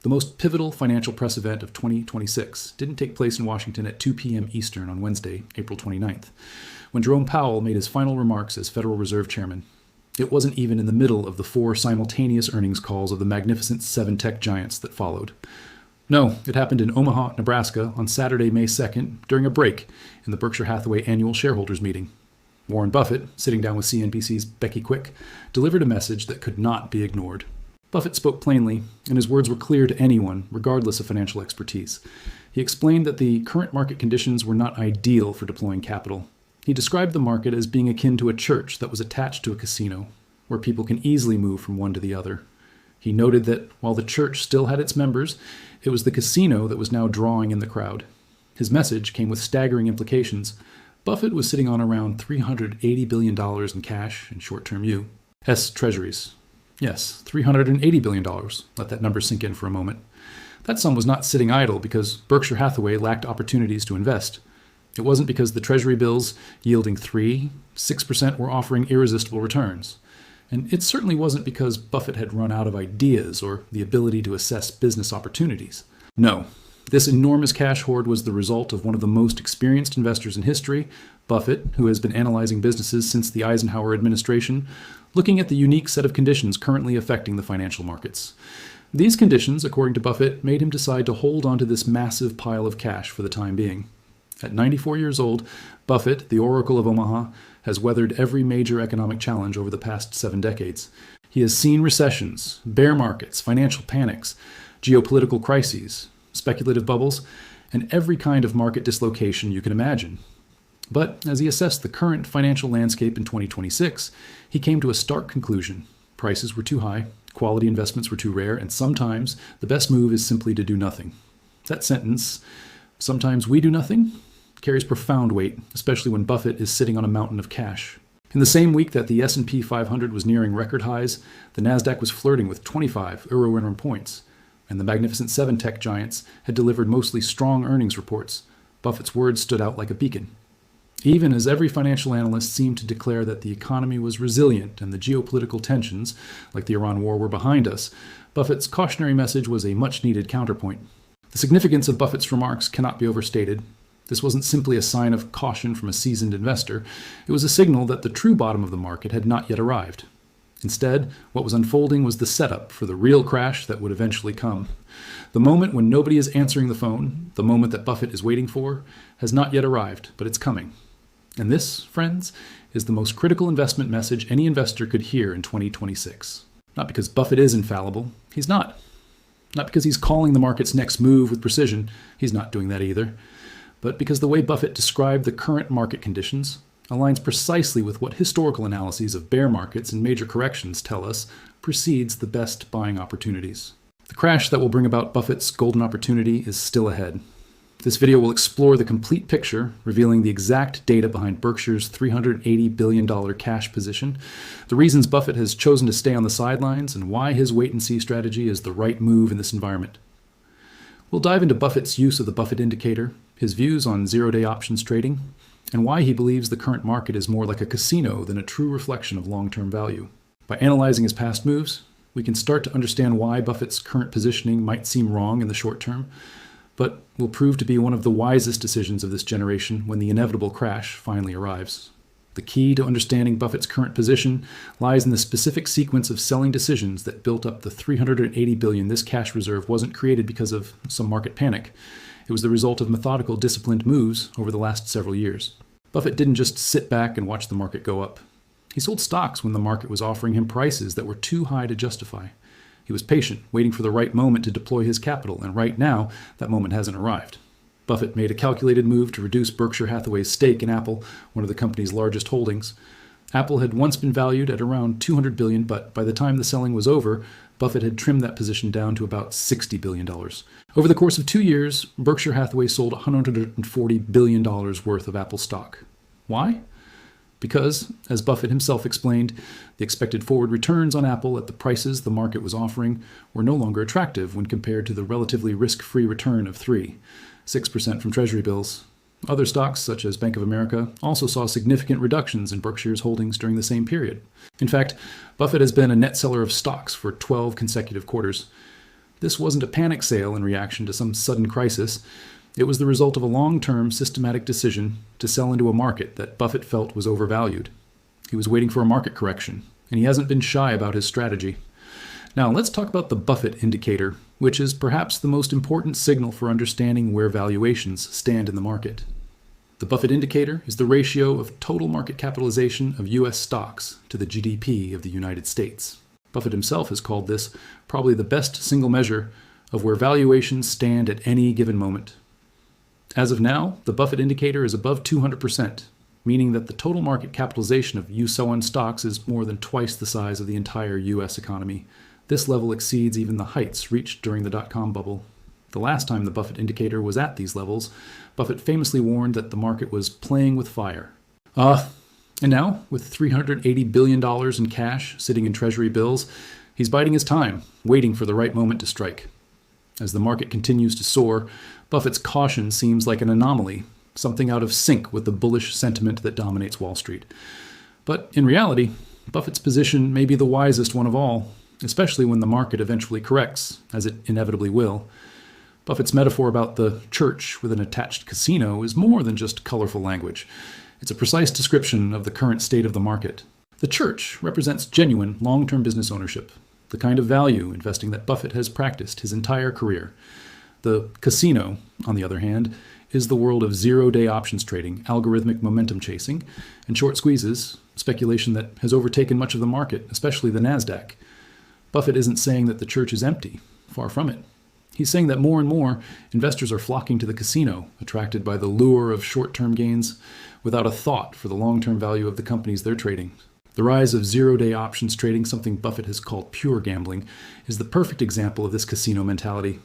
The most pivotal financial press event of 2026 didn't take place in Washington at 2 p.m. Eastern on Wednesday, April 29th, when Jerome Powell made his final remarks as Federal Reserve Chairman. It wasn't even in the middle of the 4 simultaneous earnings calls of the magnificent 7 tech giants that followed. No, it happened in Omaha, Nebraska on Saturday, May 2nd, during a break in the Berkshire Hathaway annual shareholders meeting. Warren Buffett, sitting down with CNBC's Becky Quick, delivered a message that could not be ignored. Buffett spoke plainly, and his words were clear to anyone, regardless of financial expertise. He explained that the current market conditions were not ideal for deploying capital. He described the market as being akin to a church that was attached to a casino, where people can easily move from one to the other. He noted that while the church still had its members, it was the casino that was now drawing in the crowd. His message came with staggering implications. Buffett was sitting on around $380 billion in cash and short-term U.S. Treasuries. Yes, $380 billion. Let that number sink in for a moment. That sum was not sitting idle because Berkshire Hathaway lacked opportunities to invest. It wasn't because the Treasury bills yielding 6% were offering irresistible returns. And it certainly wasn't because Buffett had run out of ideas or the ability to assess business opportunities. No, this enormous cash hoard was the result of one of the most experienced investors in history, Buffett, who has been analyzing businesses since the Eisenhower administration, looking at the unique set of conditions currently affecting the financial markets. These conditions, according to Buffett, made him decide to hold onto this massive pile of cash for the time being. At 94 years old, Buffett, the Oracle of Omaha, has weathered every major economic challenge over the past 7 decades. He has seen recessions, bear markets, financial panics, geopolitical crises, speculative bubbles, and every kind of market dislocation you can imagine. But as he assessed the current financial landscape in 2026, he came to a stark conclusion. Prices were too high, quality investments were too rare, and sometimes the best move is simply to do nothing. That sentence, "sometimes we do nothing," carries profound weight, especially when Buffett is sitting on a mountain of cash. In the same week that the S&P 500 was nearing record highs, the Nasdaq was flirting with 25 euro points, and the magnificent 7 tech giants had delivered mostly strong earnings reports. Buffett's words stood out like a beacon. Even as every financial analyst seemed to declare that the economy was resilient and the geopolitical tensions, like the Iran war, were behind us, Buffett's cautionary message was a much-needed counterpoint. The significance of Buffett's remarks cannot be overstated. This wasn't simply a sign of caution from a seasoned investor. It was a signal that the true bottom of the market had not yet arrived. Instead, what was unfolding was the setup for the real crash that would eventually come. The moment when nobody is answering the phone, the moment that Buffett is waiting for, has not yet arrived, but it's coming. And this, friends, is the most critical investment message any investor could hear in 2026. Not because Buffett is infallible. He's not. Not because he's calling the market's next move with precision. He's not doing that either. But because the way Buffett described the current market conditions aligns precisely with what historical analyses of bear markets and major corrections tell us precedes the best buying opportunities. The crash that will bring about Buffett's golden opportunity is still ahead. This video will explore the complete picture, revealing the exact data behind Berkshire's $380 billion cash position, the reasons Buffett has chosen to stay on the sidelines, and why his wait-and-see strategy is the right move in this environment. We'll dive into Buffett's use of the Buffett indicator, his views on zero-day options trading, and why he believes the current market is more like a casino than a true reflection of long-term value. By analyzing his past moves, we can start to understand why Buffett's current positioning might seem wrong in the short term, but will prove to be one of the wisest decisions of this generation when the inevitable crash finally arrives. The key to understanding Buffett's current position lies in the specific sequence of selling decisions that built up the $380 billion. This cash reserve wasn't created because of some market panic. It was the result of methodical, disciplined moves over the last several years. Buffett didn't just sit back and watch the market go up. He sold stocks when the market was offering him prices that were too high to justify. He was patient, waiting for the right moment to deploy his capital, and right now, that moment hasn't arrived. Buffett made a calculated move to reduce Berkshire Hathaway's stake in Apple, one of the company's largest holdings. Apple had once been valued at around $200 billion, but by the time the selling was over, Buffett had trimmed that position down to about $60 billion. Over the course of 2 years, Berkshire Hathaway sold $140 billion worth of Apple stock. Why? Because, as Buffett himself explained, the expected forward returns on Apple at the prices the market was offering were no longer attractive when compared to the relatively risk-free return of 6% from Treasury bills. Other stocks, such as Bank of America, also saw significant reductions in Berkshire's holdings during the same period. In fact, Buffett has been a net seller of stocks for 12 consecutive quarters. This wasn't a panic sale in reaction to some sudden crisis. It was the result of a long-term systematic decision to sell into a market that Buffett felt was overvalued. He was waiting for a market correction, and he hasn't been shy about his strategy. Now, let's talk about the Buffett indicator, which is perhaps the most important signal for understanding where valuations stand in the market. The Buffett indicator is the ratio of total market capitalization of U.S. stocks to the GDP of the United States. Buffett himself has called this probably the best single measure of where valuations stand at any given moment. As of now, the Buffett indicator is above 200%, meaning that the total market capitalization of U.S. stocks is more than twice the size of the entire U.S. economy. This level exceeds even the heights reached during the dot-com bubble. The last time the Buffett indicator was at these levels, Buffett famously warned that the market was playing with fire. And now, with $380 billion in cash sitting in Treasury bills, he's biding his time, waiting for the right moment to strike. As the market continues to soar, Buffett's caution seems like an anomaly, something out of sync with the bullish sentiment that dominates Wall Street. But in reality, Buffett's position may be the wisest one of all, especially when the market eventually corrects, as it inevitably will. Buffett's metaphor about the church with an attached casino is more than just colorful language. It's a precise description of the current state of the market. The church represents genuine, long-term business ownership, the kind of value investing that Buffett has practiced his entire career. The casino, on the other hand, is the world of zero-day options trading, algorithmic momentum chasing, and short squeezes, speculation that has overtaken much of the market, especially the NASDAQ. Buffett isn't saying that the church is empty. Far from it. He's saying that more and more investors are flocking to the casino, attracted by the lure of short-term gains, without a thought for the long-term value of the companies they're trading. The rise of zero-day options trading, something Buffett has called pure gambling, is the perfect example of this casino mentality.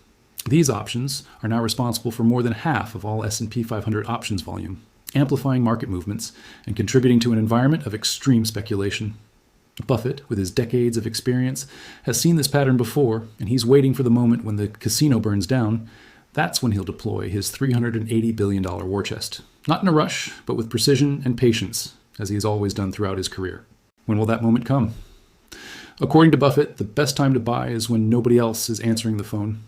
These options are now responsible for more than half of all S&P 500 options volume, amplifying market movements and contributing to an environment of extreme speculation. Buffett, with his decades of experience, has seen this pattern before, and he's waiting for the moment when the casino burns down. That's when he'll deploy his $380 billion war chest. Not in a rush, but with precision and patience, as he has always done throughout his career. When will that moment come? According to Buffett, the best time to buy is when nobody else is answering the phone.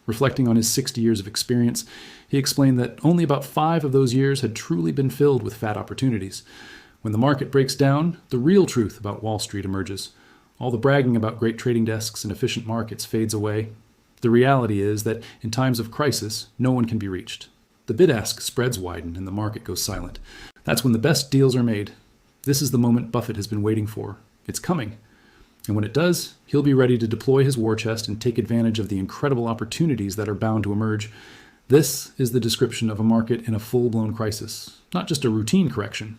Reflecting on his 60 years of experience, he explained that only about 5 of those years had truly been filled with fat opportunities. When the market breaks down, the real truth about Wall Street emerges. All the bragging about great trading desks and efficient markets fades away. The reality is that in times of crisis, no one can be reached. The bid-ask spreads widen and the market goes silent. That's when the best deals are made. This is the moment Buffett has been waiting for. It's coming. And when it does, he'll be ready to deploy his war chest and take advantage of the incredible opportunities that are bound to emerge. This is the description of a market in a full-blown crisis, not just a routine correction.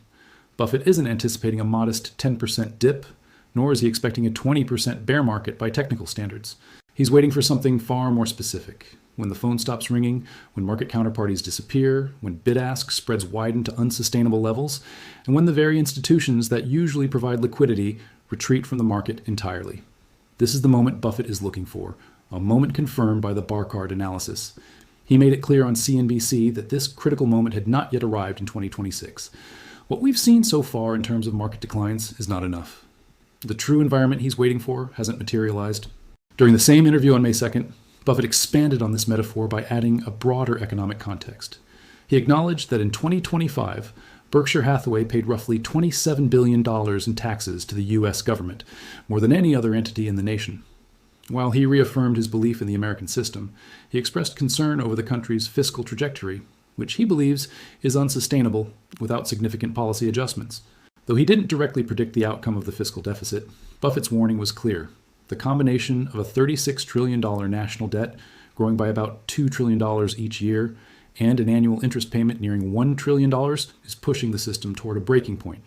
Buffett isn't anticipating a modest 10% dip, nor is he expecting a 20% bear market by technical standards. He's waiting for something far more specific. When the phone stops ringing, when market counterparties disappear, when bid-ask spreads widen to unsustainable levels, and when the very institutions that usually provide liquidity retreat from the market entirely. This is the moment Buffett is looking for, a moment confirmed by the bar card analysis. He made it clear on CNBC that this critical moment had not yet arrived in 2026. What we've seen so far in terms of market declines is not enough. The true environment he's waiting for hasn't materialized. During the same interview on May 2nd, Buffett expanded on this metaphor by adding a broader economic context. He acknowledged that in 2025, Berkshire Hathaway paid roughly $27 billion in taxes to the U.S. government, more than any other entity in the nation. While he reaffirmed his belief in the American system, he expressed concern over the country's fiscal trajectory, which he believes is unsustainable without significant policy adjustments. Though he didn't directly predict the outcome of the fiscal deficit, Buffett's warning was clear. The combination of a $36 trillion national debt, growing by about $2 trillion each year, and an annual interest payment nearing $1 trillion is pushing the system toward a breaking point.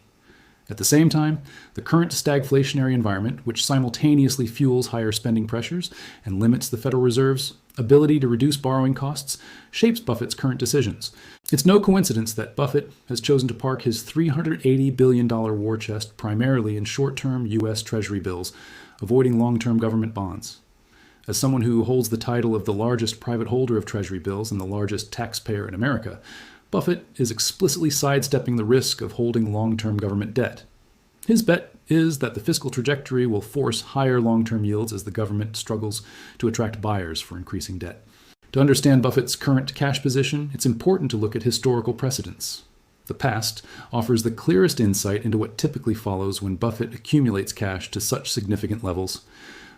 At the same time, the current stagflationary environment, which simultaneously fuels higher spending pressures and limits the Federal Reserve's ability to reduce borrowing costs, shapes Buffett's current decisions. It's no coincidence that Buffett has chosen to park his $380 billion war chest primarily in short-term U.S. Treasury bills, avoiding long-term government bonds. As someone who holds the title of the largest private holder of Treasury bills and the largest taxpayer in America, Buffett is explicitly sidestepping the risk of holding long-term government debt. His bet is that the fiscal trajectory will force higher long-term yields as the government struggles to attract buyers for increasing debt. To understand Buffett's current cash position, it's important to look at historical precedents. The past offers the clearest insight into what typically follows when Buffett accumulates cash to such significant levels.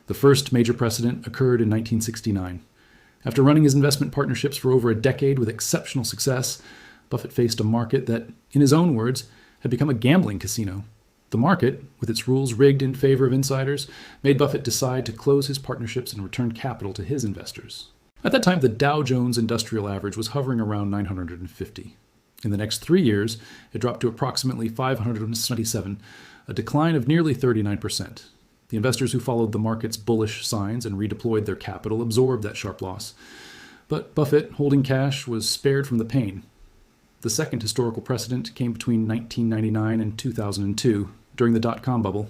The first major precedent occurred in 1969. After running his investment partnerships for over a decade with exceptional success, Buffett faced a market that, in his own words, had become a gambling casino. The market, with its rules rigged in favor of insiders, made Buffett decide to close his partnerships and return capital to his investors. At that time, the Dow Jones Industrial Average was hovering around 950. In the next 3 years, it dropped to approximately 577, a decline of nearly 39%. The investors who followed the market's bullish signs and redeployed their capital absorbed that sharp loss. But Buffett, holding cash, was spared from the pain. The second historical precedent came between 1999 and 2002, during the dot-com bubble.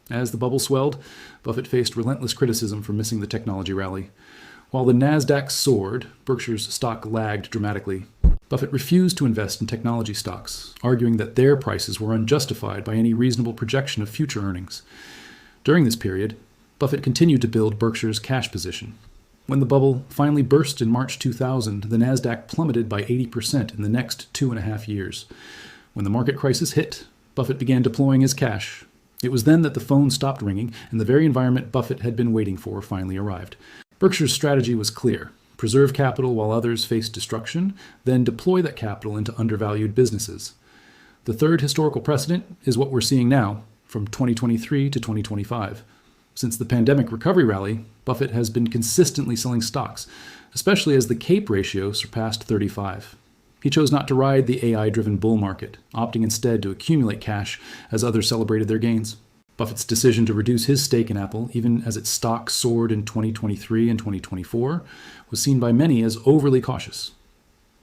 As the bubble swelled, Buffett faced relentless criticism for missing the technology rally. While the Nasdaq soared, Berkshire's stock lagged dramatically. Buffett refused to invest in technology stocks, arguing that their prices were unjustified by any reasonable projection of future earnings. During this period, Buffett continued to build Berkshire's cash position. When the bubble finally burst in March 2000, the Nasdaq plummeted by 80% in the next 2.5 years. When the market crisis hit, Buffett began deploying his cash. It was then that the phone stopped ringing, and the very environment Buffett had been waiting for finally arrived. Berkshire's strategy was clear: preserve capital while others faced destruction, then deploy that capital into undervalued businesses. The third historical precedent is what we're seeing now, from 2023 to 2025. Since the pandemic recovery rally, Buffett has been consistently selling stocks, especially as the CAPE ratio surpassed 35. He chose not to ride the AI-driven bull market, opting instead to accumulate cash as others celebrated their gains. Buffett's decision to reduce his stake in Apple, even as its stock soared in 2023 and 2024, was seen by many as overly cautious.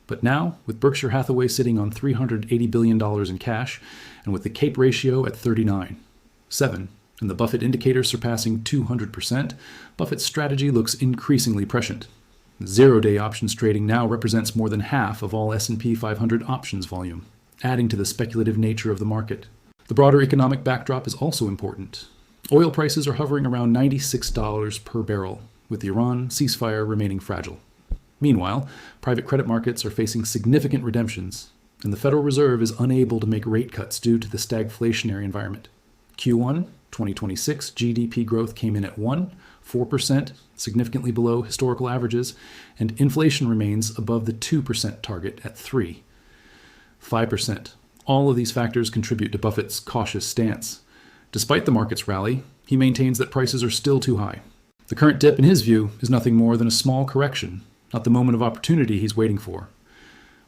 But now, with Berkshire Hathaway sitting on $380 billion in cash, and with the CAPE ratio at 39.7, and the Buffett indicator surpassing 200%, Buffett's strategy looks increasingly prescient. Zero-day options trading now represents more than half of all S&P 500 options volume, adding to the speculative nature of the market. The broader economic backdrop is also important. Oil prices are hovering around $96 per barrel, with the Iran ceasefire remaining fragile. Meanwhile, private credit markets are facing significant redemptions, and the Federal Reserve is unable to make rate cuts due to the stagflationary environment. Q1 2026 GDP growth came in at 4%, significantly below historical averages, and inflation remains above the 2% target at 5%. All of these factors contribute to Buffett's cautious stance. Despite the market's rally, he maintains that prices are still too high. The current dip, in his view, is nothing more than a small correction, not the moment of opportunity he's waiting for.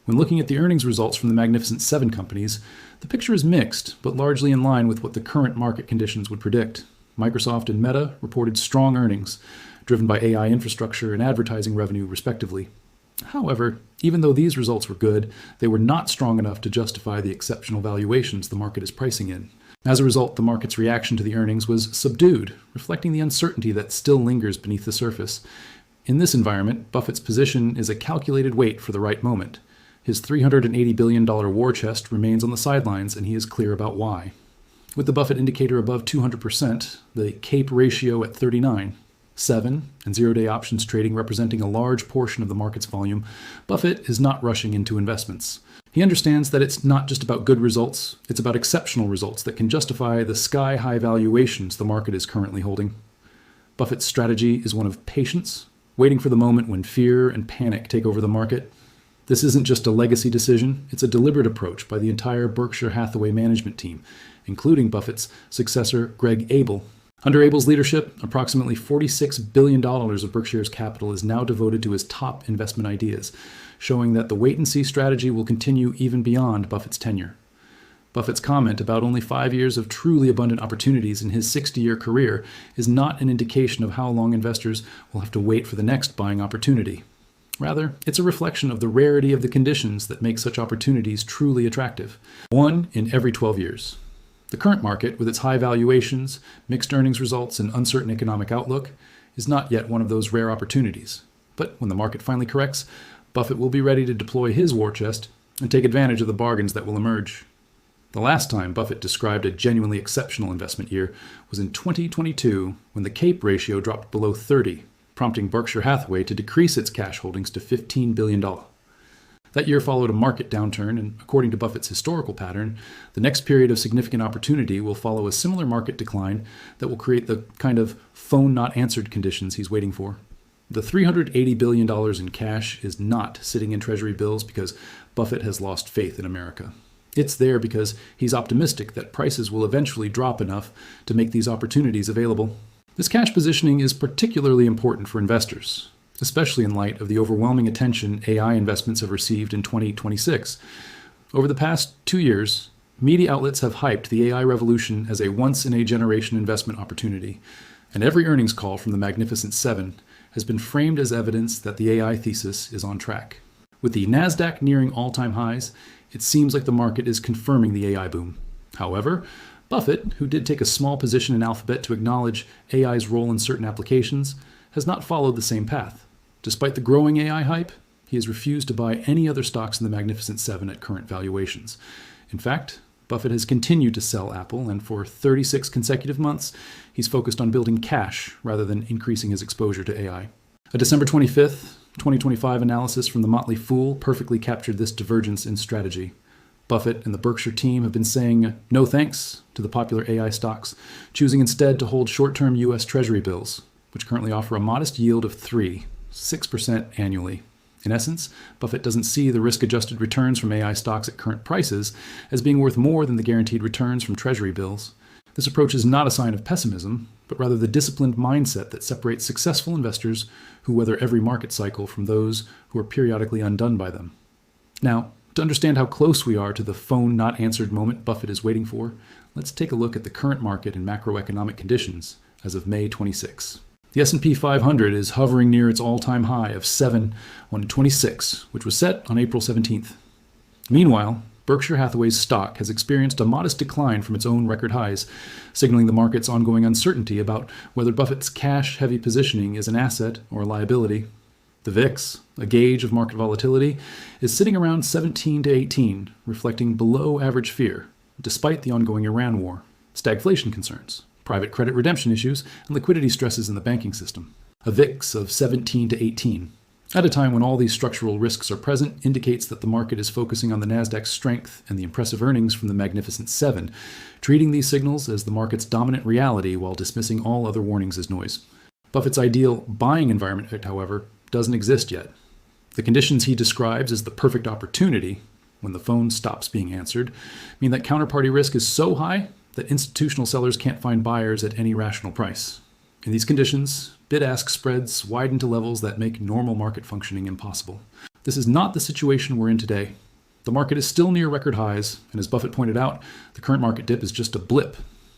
When looking at the earnings results from the Magnificent Seven companies, the picture is mixed, but largely in line with what the current market conditions would predict. Microsoft and Meta reported strong earnings, driven by AI infrastructure and advertising revenue, respectively. However, even though these results were good, they were not strong enough to justify the exceptional valuations the market is pricing in. As a result, the market's reaction to the earnings was subdued, reflecting the uncertainty that still lingers beneath the surface. In this environment, Buffett's position is a calculated wait for the right moment. His $380 billion war chest remains on the sidelines, and he is clear about why. With the Buffett indicator above 200%, the CAPE ratio at 39.7, and zero-day options trading representing a large portion of the market's volume, Buffett is not rushing into investments. He understands that it's not just about good results, it's about exceptional results that can justify the sky-high valuations the market is currently holding. Buffett's strategy is one of patience, waiting for the moment when fear and panic take over the market. This isn't just a legacy decision, it's a deliberate approach by the entire Berkshire Hathaway management team, including Buffett's successor, Greg Abel. Under Abel's leadership, approximately $46 billion of Berkshire's capital is now devoted to his top investment ideas, showing that the wait-and-see strategy will continue even beyond Buffett's tenure. Buffett's comment about only 5 years of truly abundant opportunities in his 60-year career is not an indication of how long investors will have to wait for the next buying opportunity. Rather, it's a reflection of the rarity of the conditions that make such opportunities truly attractive. 1 in every 12 years. The current market, with its high valuations, mixed earnings results, and uncertain economic outlook, is not yet one of those rare opportunities. But when the market finally corrects, Buffett will be ready to deploy his war chest and take advantage of the bargains that will emerge. The last time Buffett described a genuinely exceptional investment year was in 2022, when the CAPE ratio dropped below 30, prompting Berkshire Hathaway to decrease its cash holdings to $15 billion. That year followed a market downturn, and according to Buffett's historical pattern, the next period of significant opportunity will follow a similar market decline that will create the kind of phone not answered conditions he's waiting for. The $380 billion in cash is not sitting in Treasury bills because Buffett has lost faith in America. It's there because he's optimistic that prices will eventually drop enough to make these opportunities available. This cash positioning is particularly important for investors, especially in light of the overwhelming attention AI investments have received in 2026. Over the past 2 years, media outlets have hyped the AI revolution as a once-in-a-generation investment opportunity, and every earnings call from the Magnificent Seven has been framed as evidence that the AI thesis is on track. With the NASDAQ nearing all-time highs, it seems like the market is confirming the AI boom. However, Buffett, who did take a small position in Alphabet to acknowledge AI's role in certain applications, has not followed the same path. Despite the growing AI hype, he has refused to buy any other stocks in the Magnificent Seven at current valuations. In fact, Buffett has continued to sell Apple, and for 36 consecutive months, he's focused on building cash rather than increasing his exposure to AI. A December 25th, 2025 analysis from the Motley Fool perfectly captured this divergence in strategy. Buffett and the Berkshire team have been saying no thanks to the popular AI stocks, choosing instead to hold short-term U.S. Treasury bills, which currently offer a modest yield of 6% annually. In essence, Buffett doesn't see the risk-adjusted returns from AI stocks at current prices as being worth more than the guaranteed returns from Treasury bills. This approach is not a sign of pessimism, but rather the disciplined mindset that separates successful investors who weather every market cycle from those who are periodically undone by them. Now, to understand how close we are to the phone not answered moment Buffett is waiting for, let's take a look at the current market and macroeconomic conditions as of May 26. The S&P 500 is hovering near its all-time high of 7,126, which was set on April 17th. Meanwhile, Berkshire Hathaway's stock has experienced a modest decline from its own record highs, signaling the market's ongoing uncertainty about whether Buffett's cash-heavy positioning is an asset or a liability. The VIX, a gauge of market volatility, is sitting around 17 to 18, reflecting below-average fear, despite the ongoing Iran war, stagflation concerns, private credit redemption issues, and liquidity stresses in the banking system. A VIX of 17 to 18, at a time when all these structural risks are present, indicates that the market is focusing on the NASDAQ's strength and the impressive earnings from the Magnificent Seven, treating these signals as the market's dominant reality while dismissing all other warnings as noise. Buffett's ideal buying environment, however, doesn't exist yet. The conditions he describes as the perfect opportunity, when the phone stops being answered, mean that counterparty risk is so high that institutional sellers can't find buyers at any rational price. In these conditions, bid-ask spreads widen to levels that make normal market functioning impossible. This is not the situation we're in today. The market is still near record highs, and as Buffett pointed out, the current market dip is just a blip.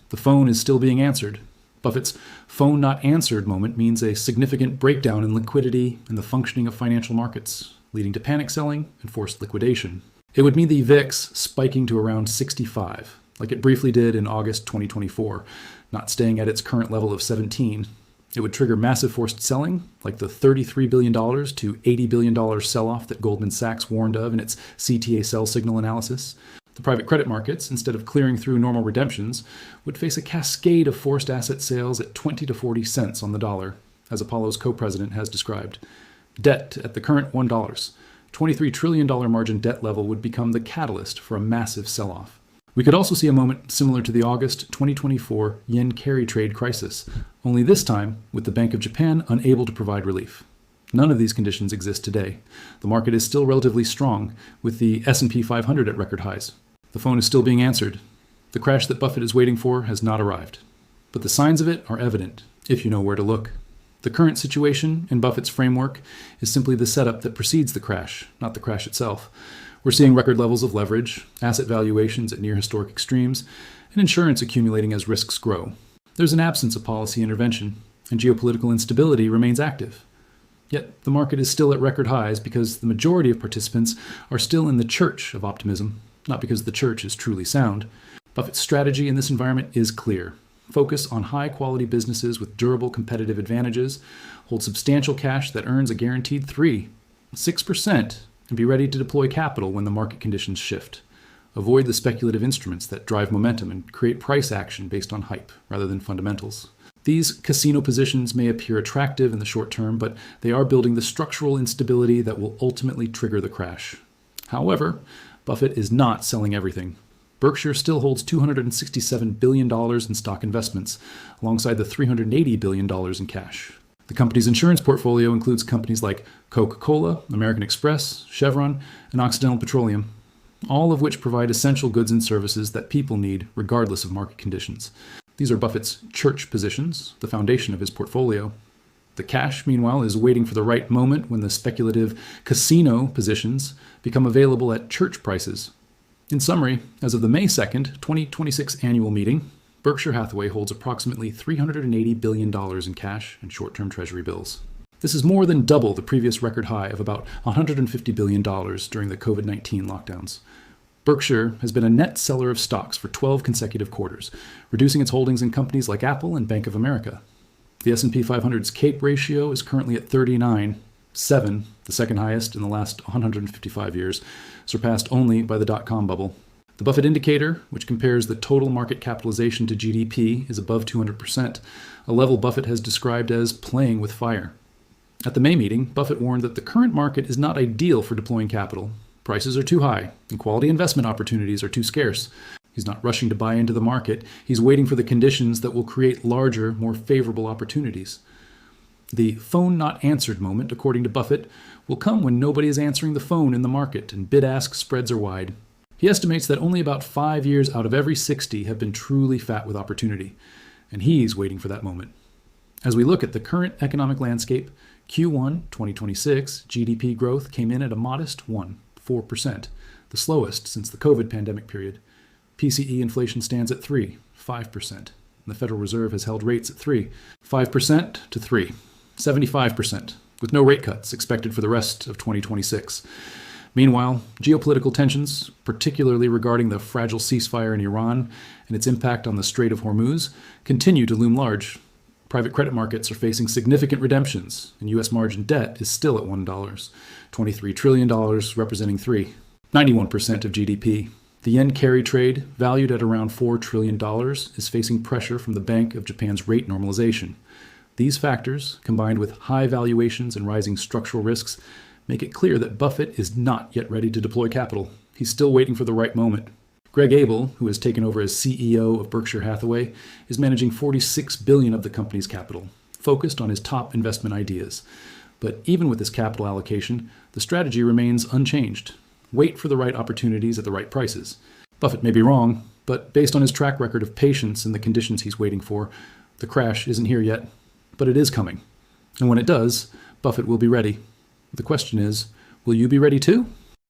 The phone is still being answered. Buffett's phone not answered moment means a significant breakdown in liquidity and the functioning of financial markets, leading to panic selling and forced liquidation. It would mean the VIX spiking to around 65, like it briefly did in August 2024, not staying at its current level of 17. It would trigger massive forced selling, like the $33 billion to $80 billion sell-off that Goldman Sachs warned of in its CTA sell signal analysis. The private credit markets, instead of clearing through normal redemptions, would face a cascade of forced asset sales at 20 to 40 cents on the dollar, as Apollo's co-president has described. Debt at the current $1, $23 trillion margin debt level would become the catalyst for a massive sell-off. We could also see a moment similar to the August 2024 yen carry trade crisis, only this time with the Bank of Japan unable to provide relief. None of these conditions exist today. The market is still relatively strong, with the S&P 500 at record highs. The phone is still being answered. The crash that Buffett is waiting for has not arrived. But the signs of it are evident, if you know where to look. The current situation in Buffett's framework is simply the setup that precedes the crash, not the crash itself. We're seeing record levels of leverage, asset valuations at near historic extremes, and insurance accumulating as risks grow. There's an absence of policy intervention, and geopolitical instability remains active. Yet the market is still at record highs because the majority of participants are still in the church of optimism, not because the church is truly sound. Buffett's strategy in this environment is clear. Focus on high-quality businesses with durable competitive advantages, hold substantial cash that earns a guaranteed 6%, and be ready to deploy capital when the market conditions shift. Avoid the speculative instruments that drive momentum and create price action based on hype rather than fundamentals. These casino positions may appear attractive in the short term, but they are building the structural instability that will ultimately trigger the crash. However, Buffett is not selling everything. Berkshire still holds $267 billion in stock investments, alongside the $380 billion in cash. The company's insurance portfolio includes companies like Coca-Cola, American Express, Chevron, and Occidental Petroleum, all of which provide essential goods and services that people need regardless of market conditions. These are Buffett's church positions, the foundation of his portfolio. The cash, meanwhile, is waiting for the right moment when the speculative casino positions become available at church prices. In summary, as of the May 2nd, 2026 annual meeting, Berkshire Hathaway holds approximately $380 billion in cash and short-term treasury bills. This is more than double the previous record high of about $150 billion during the COVID-19 lockdowns. Berkshire has been a net seller of stocks for 12 consecutive quarters, reducing its holdings in companies like Apple and Bank of America. The S&P 500's CAPE ratio is currently at 39.7, the second highest in the last 155 years, surpassed only by the dot-com bubble. The Buffett indicator, which compares the total market capitalization to GDP, is above 200%, a level Buffett has described as playing with fire. At the May meeting, Buffett warned that the current market is not ideal for deploying capital. Prices are too high, and quality investment opportunities are too scarce. He's not rushing to buy into the market. He's waiting for the conditions that will create larger, more favorable opportunities. The phone not answered moment, according to Buffett, will come when nobody is answering the phone in the market and bid-ask spreads are wide. He estimates that only about 5 years out of every 60 have been truly fat with opportunity, and he's waiting for that moment. As we look at the current economic landscape, Q1 2026 GDP growth came in at a modest 1.4%, the slowest since the COVID pandemic period. PCE inflation stands at 3.5%, and the Federal Reserve has held rates at 5% to 75%, with no rate cuts expected for the rest of 2026. Meanwhile, geopolitical tensions, particularly regarding the fragile ceasefire in Iran and its impact on the Strait of Hormuz, continue to loom large. Private credit markets are facing significant redemptions, and U.S. margin debt is still at $1, $23 trillion, representing 91% of GDP. The yen carry trade, valued at around $4 trillion, is facing pressure from the Bank of Japan's rate normalization. These factors, combined with high valuations and rising structural risks, make it clear that Buffett is not yet ready to deploy capital. He's still waiting for the right moment. Greg Abel, who has taken over as CEO of Berkshire Hathaway, is managing $46 billion of the company's capital, focused on his top investment ideas. But even with this capital allocation, the strategy remains unchanged. Wait for the right opportunities at the right prices. Buffett may be wrong, but based on his track record of patience and the conditions he's waiting for, the crash isn't here yet, but it is coming. And when it does, Buffett will be ready. The question is, will you be ready too?